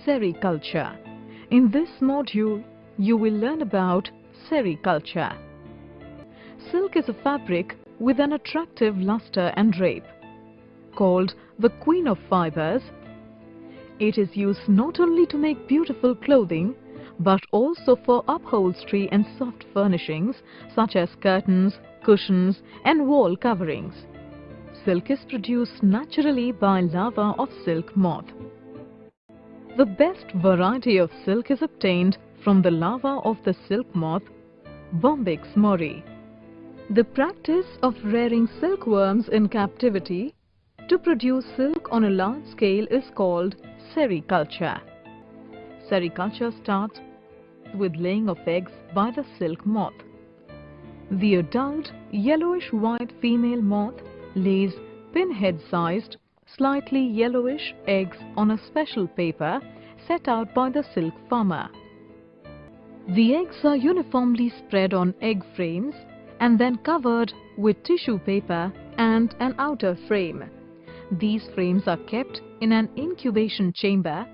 Sericulture. In this module, you will learn about sericulture. Silk is a fabric with an attractive luster and drape. Called the queen of fibers, it is used not only to make beautiful clothing, but also for upholstery and soft furnishings such as curtains, cushions and wall coverings. Silk is produced naturally by larva of silk moth. The best variety of silk is obtained from the larva of the silk moth, Bombyx mori. The practice of rearing silkworms in captivity to produce silk on a large scale is called sericulture. Sericulture starts with laying of eggs by the silk moth. The adult yellowish-white female moth lays pinhead-sized, slightly yellowish eggs on a special paper set out by the silk farmer. The eggs are uniformly spread on egg frames and then covered with tissue paper and an outer frame. These frames are kept in an incubation chamber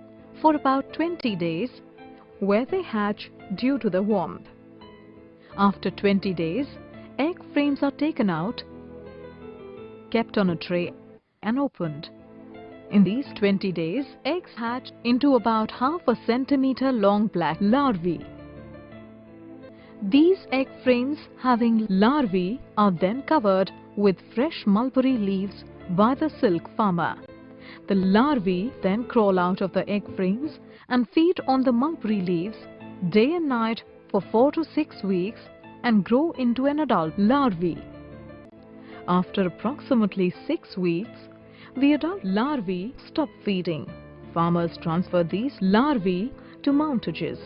for about 20 days, where they hatch due to the warmth. After 20 days, egg frames are taken out, kept on a tray and opened. In these 20 days, eggs hatch into about half a centimeter long black larvae. These egg frames having larvae are then covered with fresh mulberry leaves by the silk farmer. The larvae then crawl out of the egg frames and feed on the mulberry leaves day and night for 4 to 6 weeks and grow into an adult larvae. After approximately 6 weeks, the adult larvae stop feeding. Farmers transfer these larvae to mountages.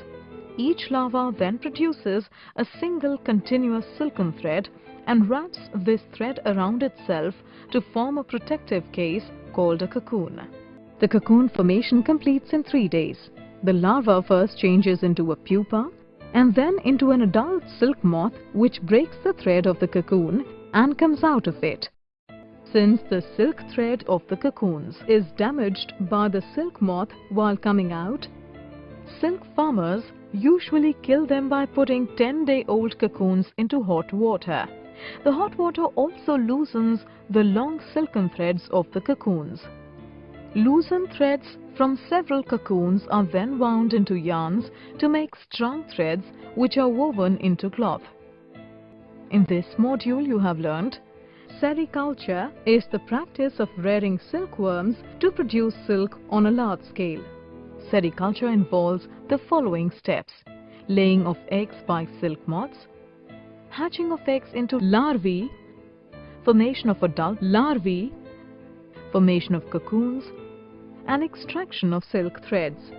Each larva then produces a single continuous silken thread and wraps this thread around itself to form a protective case called a cocoon. The cocoon formation completes in 3 days. The larva first changes into a pupa and then into an adult silk moth, which breaks the thread of the cocoon and comes out of it. Since the silk thread of the cocoons is damaged by the silk moth while coming out, silk farmers usually kill them by putting 10-day-old cocoons into hot water. The hot water also loosens the long silken threads of the cocoons. Loosened threads from several cocoons are then wound into yarns to make strong threads which are woven into cloth. In this module you have learned sericulture is the practice of rearing silkworms to produce silk on a large scale. Sericulture involves the following steps: laying of eggs by silk moths, hatching of eggs into larvae, formation of adult larvae, formation of cocoons, and extraction of silk threads.